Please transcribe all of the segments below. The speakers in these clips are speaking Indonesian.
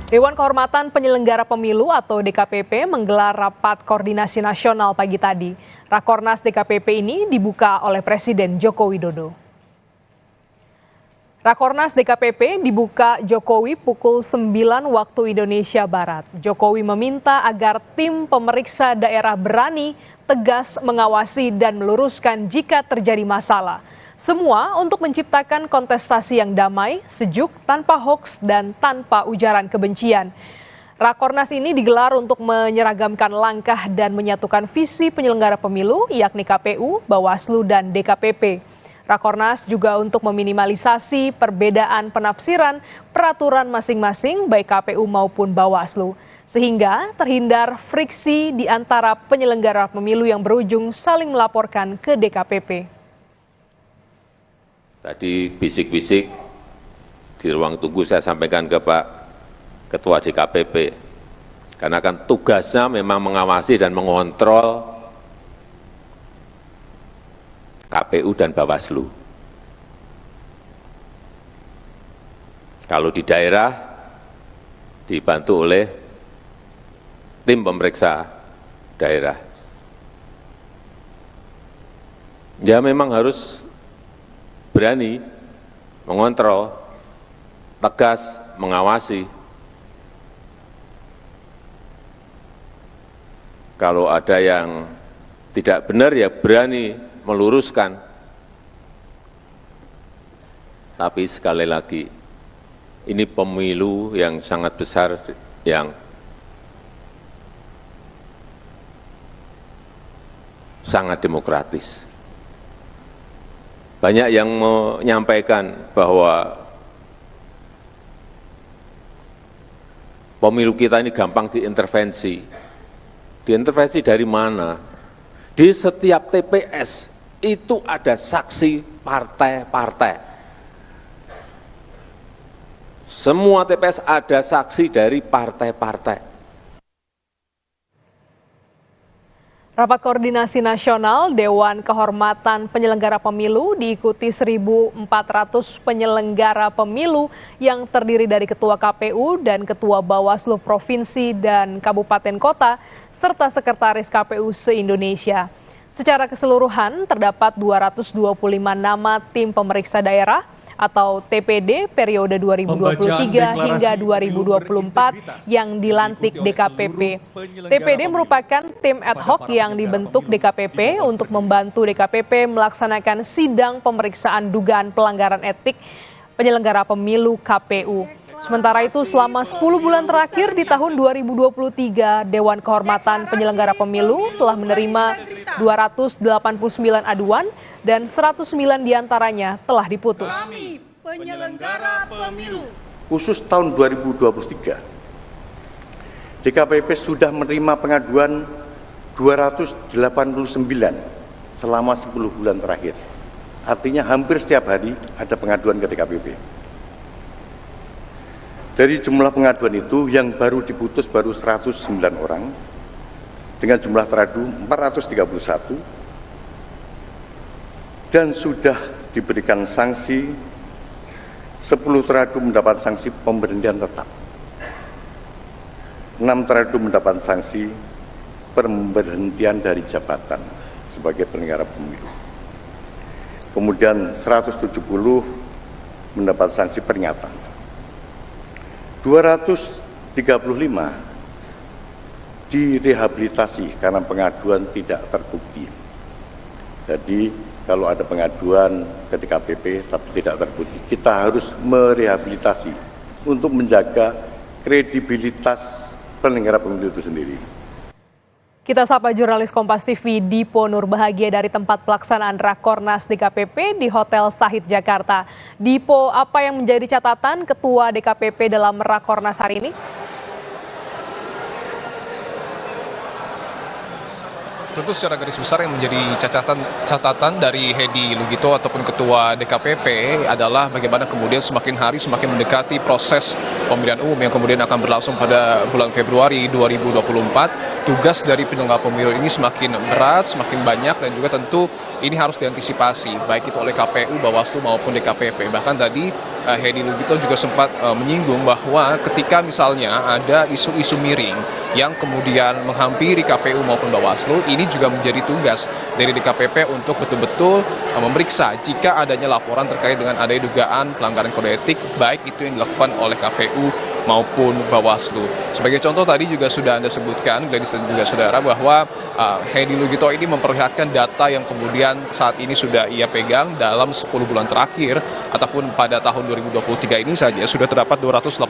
Dewan Kehormatan Penyelenggara Pemilu atau DKPP menggelar rapat koordinasi nasional pagi tadi. Rakornas DKPP ini dibuka oleh Presiden Joko Widodo. Rakornas DKPP dibuka Jokowi pukul 9 waktu Indonesia Barat. Jokowi meminta agar tim pemeriksa daerah berani, tegas mengawasi dan meluruskan jika terjadi masalah. Semua untuk menciptakan kontestasi yang damai, sejuk, tanpa hoaks dan tanpa ujaran kebencian. Rakornas ini digelar untuk menyeragamkan langkah dan menyatukan visi penyelenggara pemilu, yakni KPU, Bawaslu, dan DKPP. Rakornas juga untuk meminimalisasi perbedaan penafsiran peraturan masing-masing baik KPU maupun Bawaslu, sehingga terhindar friksi di antara penyelenggara pemilu yang berujung saling melaporkan ke DKPP. Tadi bisik-bisik di ruang tunggu saya sampaikan ke Pak Ketua DKPP, karena kan tugasnya memang mengawasi dan mengontrol KPU dan Bawaslu. Kalau di daerah dibantu oleh tim pemeriksa daerah. Ya memang harus berani mengontrol, tegas mengawasi. Kalau ada yang tidak benar ya berani meluruskan. Tapi sekali lagi, ini pemilu yang sangat besar yang sangat demokratis. Banyak yang menyampaikan bahwa pemilu kita ini gampang diintervensi. Diintervensi dari mana? Di setiap TPS itu ada saksi partai-partai. Semua TPS ada saksi dari partai-partai. Rapat Koordinasi Nasional Dewan Kehormatan Penyelenggara Pemilu diikuti 1.400 penyelenggara pemilu yang terdiri dari Ketua KPU dan Ketua Bawaslu Provinsi dan Kabupaten Kota, serta Sekretaris KPU se-Indonesia. Secara keseluruhan terdapat 225 nama tim pemeriksa daerah atau TPD periode 2023 hingga 2024 yang dilantik DKPP. TPD merupakan tim ad hoc yang dibentuk DKPP untuk membantu DKPP melaksanakan sidang pemeriksaan dugaan pelanggaran etik penyelenggara pemilu KPU. Sementara itu selama 10 bulan terakhir di tahun 2023, Dewan Kehormatan Penyelenggara Pemilu telah menerima 289 aduan dan 109 diantaranya telah diputus. Kami penyelenggara pemilu. Khusus tahun 2023, DKPP sudah menerima pengaduan 289 selama 10 bulan terakhir. Artinya hampir setiap hari ada pengaduan ke DKPP. Dari jumlah pengaduan itu yang baru diputus baru 109 orang dengan jumlah teradu 431 dan sudah diberikan sanksi 10 teradu mendapat sanksi pemberhentian tetap, 6 teradu mendapat sanksi pemberhentian dari jabatan sebagai penyelenggara pemilu, kemudian 170 mendapat sanksi peringatan. 235 direhabilitasi karena pengaduan tidak terbukti. Jadi kalau ada pengaduan ke DKPP tapi tidak terbukti, kita harus merehabilitasi untuk menjaga kredibilitas penyelenggara pemilu itu sendiri. Kita sapa jurnalis Kompas TV Dipo Nurbahagia dari tempat pelaksanaan Rakornas DKPP di Hotel Sahid Jakarta. Dipo, apa yang menjadi catatan Ketua DKPP dalam Rakornas hari ini? tentu secara garis besar yang menjadi catatan dari Hedi Lugito ataupun Ketua DKPP adalah bagaimana kemudian semakin hari semakin mendekati proses pemilihan umum yang kemudian akan berlangsung pada bulan Februari 2024. Tugas dari penyelenggara pemilu ini semakin berat, semakin banyak, dan juga tentu ini harus diantisipasi baik itu oleh KPU, Bawaslu maupun DKPP. Bahkan tadi Hedi Lugito juga sempat menyinggung bahwa ketika misalnya ada isu-isu miring yang kemudian menghampiri KPU maupun Bawaslu, ini juga menjadi tugas dari DKPP untuk betul-betul memeriksa jika adanya laporan terkait dengan adanya dugaan pelanggaran kode etik, baik itu yang dilakukan oleh KPU maupun Bawaslu. Sebagai contoh tadi juga sudah Anda sebutkan, Gladys dan juga saudara, bahwa Hedi Lugito ini memperlihatkan data yang kemudian saat ini sudah ia pegang dalam 10 bulan terakhir ataupun pada tahun 2023 ini saja sudah terdapat 289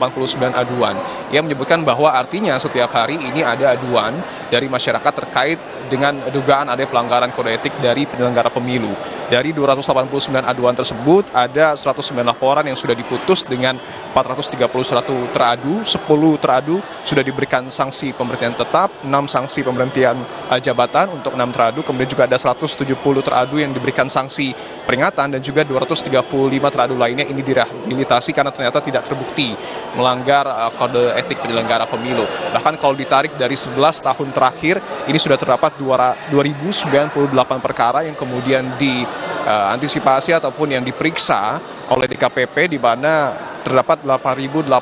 aduan. Ia menyebutkan bahwa artinya setiap hari ini ada aduan dari masyarakat terkait dengan dugaan ada pelanggaran kode etik dari penyelenggara pemilu. Dari 289 aduan tersebut, ada 109 laporan yang sudah diputus dengan 431 teradu, 10 teradu sudah diberikan sanksi pemberhentian tetap, 6 sanksi pemberhentian jabatan untuk 6 teradu, kemudian juga ada 170 teradu yang diberikan sanksi peringatan, dan juga 235 teradu lainnya ini direhabilitasi karena ternyata tidak terbukti melanggar kode etik penyelenggara pemilu. Bahkan kalau ditarik dari 11 tahun terakhir, ini sudah terdapat 2098 perkara yang kemudian diantisipasi ataupun yang diperiksa oleh DKPP, di mana terdapat 8.845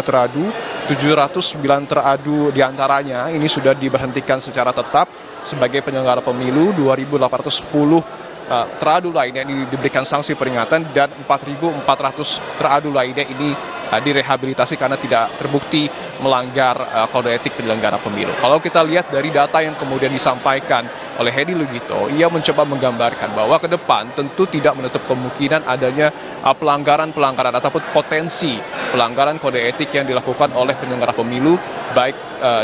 teradu, 709 teradu diantaranya ini sudah diberhentikan secara tetap sebagai penyelenggara pemilu, 2.810 teradu lainnya ini diberikan sanksi peringatan, dan 4.400 teradu lainnya ini direhabilitasi karena tidak terbukti melanggar kode etik penyelenggara pemilu. Kalau kita lihat dari data yang kemudian disampaikan oleh Hedi Lugito, ia mencoba menggambarkan bahwa ke depan tentu tidak menutup kemungkinan adanya pelanggaran-pelanggaran ataupun potensi pelanggaran kode etik yang dilakukan oleh penyelenggara pemilu, baik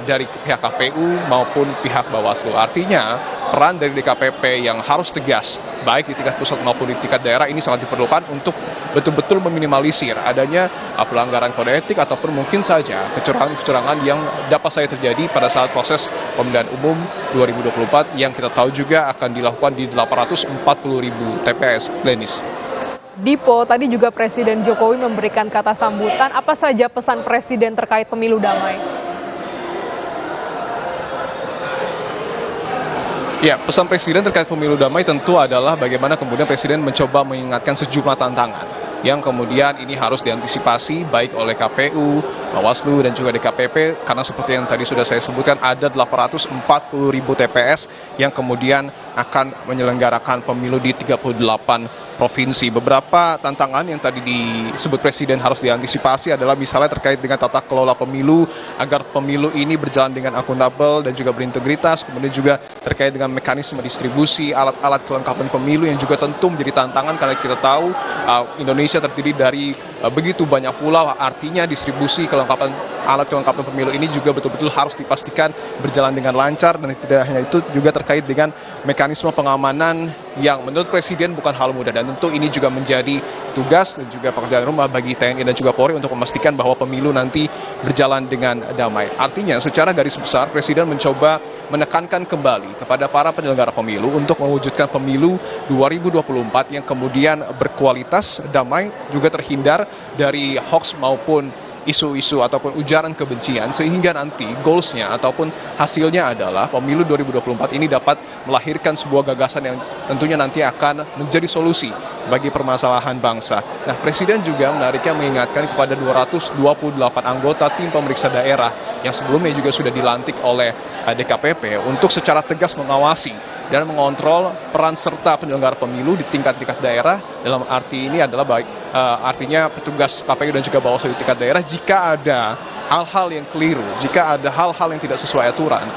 dari pihak KPU maupun pihak Bawaslu. Artinya peran dari DKPP yang harus tegas, baik di tingkat pusat maupun di tingkat daerah, ini sangat diperlukan untuk betul-betul meminimalisir adanya pelanggaran kode etik ataupun mungkin saja kecurangan-kecurangan yang dapat saja terjadi pada saat proses pemilihan umum 2024 yang kita tahu juga akan dilakukan di 840.000 TPS. Glenis. Dipo, tadi juga Presiden Jokowi memberikan kata sambutan. Apa saja pesan Presiden terkait pemilu damai? Ya, pesan Presiden terkait pemilu damai tentu adalah bagaimana kemudian Presiden mencoba mengingatkan sejumlah tantangan yang kemudian ini harus diantisipasi baik oleh KPU, Bawaslu, dan juga DKPP, karena seperti yang tadi sudah saya sebutkan ada 840.000 TPS yang kemudian akan menyelenggarakan pemilu di 38 provinsi. Beberapa tantangan yang tadi disebut Presiden harus diantisipasi adalah misalnya terkait dengan tata kelola pemilu agar pemilu ini berjalan dengan akuntabel dan juga berintegritas, kemudian juga terkait dengan mekanisme distribusi alat-alat kelengkapan pemilu yang juga tentu menjadi tantangan karena kita tahu Indonesia terdiri dari begitu banyak pulau, artinya distribusi alat kelengkapan pemilu ini juga betul-betul harus dipastikan berjalan dengan lancar, dan tidak hanya itu juga terkait dengan mekanisme pengamanan yang menurut Presiden bukan hal mudah, dan tentu ini juga menjadi tugas dan juga pekerjaan rumah bagi TNI dan juga Polri untuk memastikan bahwa pemilu nanti berjalan dengan damai. Artinya secara garis besar Presiden mencoba menekankan kembali kepada para penyelenggara pemilu untuk mewujudkan pemilu 2024 yang kemudian berkualitas, damai, juga terhindar dari hoax maupun isu-isu ataupun ujaran kebencian, sehingga nanti goalsnya ataupun hasilnya adalah pemilu 2024 ini dapat melahirkan sebuah gagasan yang tentunya nanti akan menjadi solusi bagi permasalahan bangsa. Nah, Presiden juga menariknya mengingatkan kepada 228 anggota tim pemeriksa daerah yang sebelumnya juga sudah dilantik oleh DKPP untuk secara tegas mengawasi dan mengontrol peran serta penyelenggara pemilu di tingkat-tingkat daerah. Dalam arti ini adalah artinya petugas KPU dan juga Bawaslu di tingkat daerah, jika ada hal-hal yang keliru, jika ada hal-hal yang tidak sesuai aturan,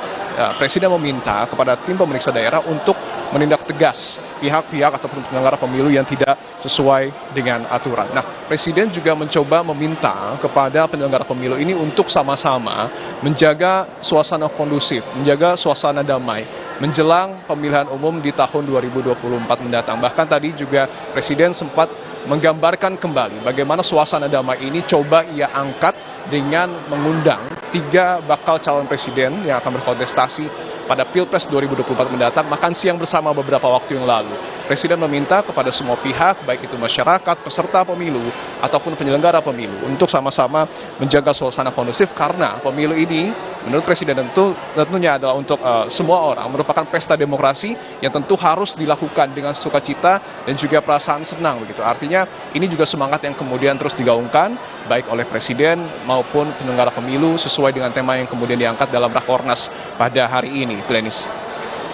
Presiden meminta kepada tim pemeriksa daerah untuk menindak tegas pihak-pihak ataupun penyelenggara pemilu yang tidak sesuai dengan aturan. Nah, Presiden juga mencoba meminta kepada penyelenggara pemilu ini untuk sama-sama menjaga suasana kondusif, menjaga suasana damai menjelang pemilihan umum di tahun 2024 mendatang. Bahkan tadi juga Presiden sempat menggambarkan kembali bagaimana suasana damai ini coba ia angkat dengan mengundang 3 bakal calon presiden yang akan berkontestasi pada Pilpres 2024 mendatang makan siang bersama beberapa waktu yang lalu. Presiden meminta kepada semua pihak, baik itu masyarakat, peserta pemilu, ataupun penyelenggara pemilu, untuk sama-sama menjaga suasana kondusif karena pemilu ini, menurut Presiden tentunya adalah untuk semua orang, merupakan pesta demokrasi yang tentu harus dilakukan dengan sukacita dan juga perasaan senang begitu. Artinya ini juga semangat yang kemudian terus digaungkan, baik oleh Presiden maupun penyelenggara pemilu sesuai dengan tema yang kemudian diangkat dalam Rakornas pada hari ini, Glenis.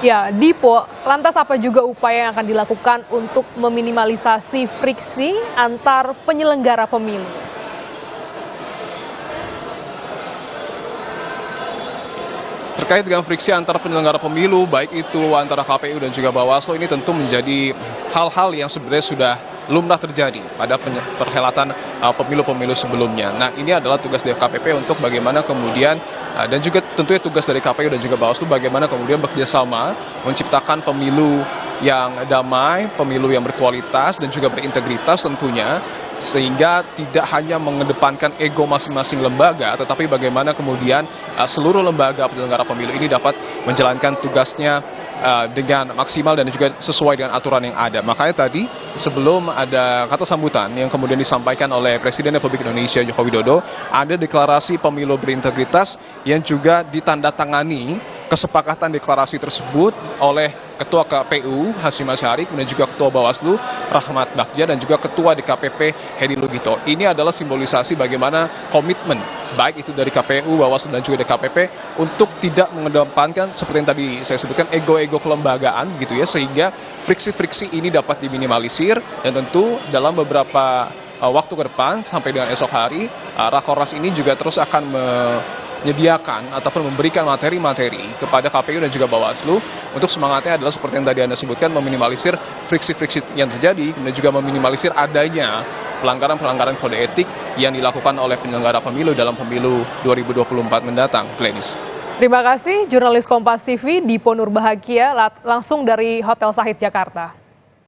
Ya, Dipo, lantas apa juga upaya yang akan dilakukan untuk meminimalisasi friksi antar penyelenggara pemilu? Terkait dengan friksi antara penyelenggara pemilu, baik itu antara KPU dan juga Bawaslu, ini tentu menjadi hal-hal yang sebenarnya sudah lumrah terjadi pada perhelatan pemilu-pemilu sebelumnya. Nah, ini adalah tugas DKPP untuk bagaimana kemudian, dan juga tentunya tugas dari KPU dan juga Bawaslu, bagaimana kemudian bekerjasama menciptakan pemilu yang damai, pemilu yang berkualitas dan juga berintegritas tentunya, sehingga tidak hanya mengedepankan ego masing-masing lembaga, tetapi bagaimana kemudian seluruh lembaga penyelenggara pemilu ini dapat menjalankan tugasnya dengan maksimal dan juga sesuai dengan aturan yang ada. Makanya tadi sebelum ada kata sambutan yang kemudian disampaikan oleh Presiden Republik Indonesia Joko Widodo, ada deklarasi pemilu berintegritas yang juga ditandatangani kesepakatan deklarasi tersebut oleh Ketua KPU Hasyim Asyari, kemudian juga Ketua Bawaslu Rahmat Bagja dan juga Ketua DKPP Hedi Lugito. Ini adalah simbolisasi bagaimana komitmen baik itu dari KPU, Bawaslu dan juga DKPP untuk tidak mengedepankan seperti yang tadi saya sebutkan ego-ego kelembagaan gitu ya, sehingga friksi-friksi ini dapat diminimalisir dan tentu dalam beberapa waktu ke depan sampai dengan esok hari Rakornas ini juga terus akan menyediakan ataupun memberikan materi-materi kepada KPU dan juga Bawaslu untuk semangatnya adalah seperti yang tadi Anda sebutkan, meminimalisir friksi-friksi yang terjadi, kemudian juga meminimalisir adanya pelanggaran-pelanggaran kode etik yang dilakukan oleh penyelenggara pemilu dalam pemilu 2024 mendatang. Glenis. Terima kasih jurnalis Kompas TV Dipo Nurbahagia langsung dari Hotel Sahid Jakarta.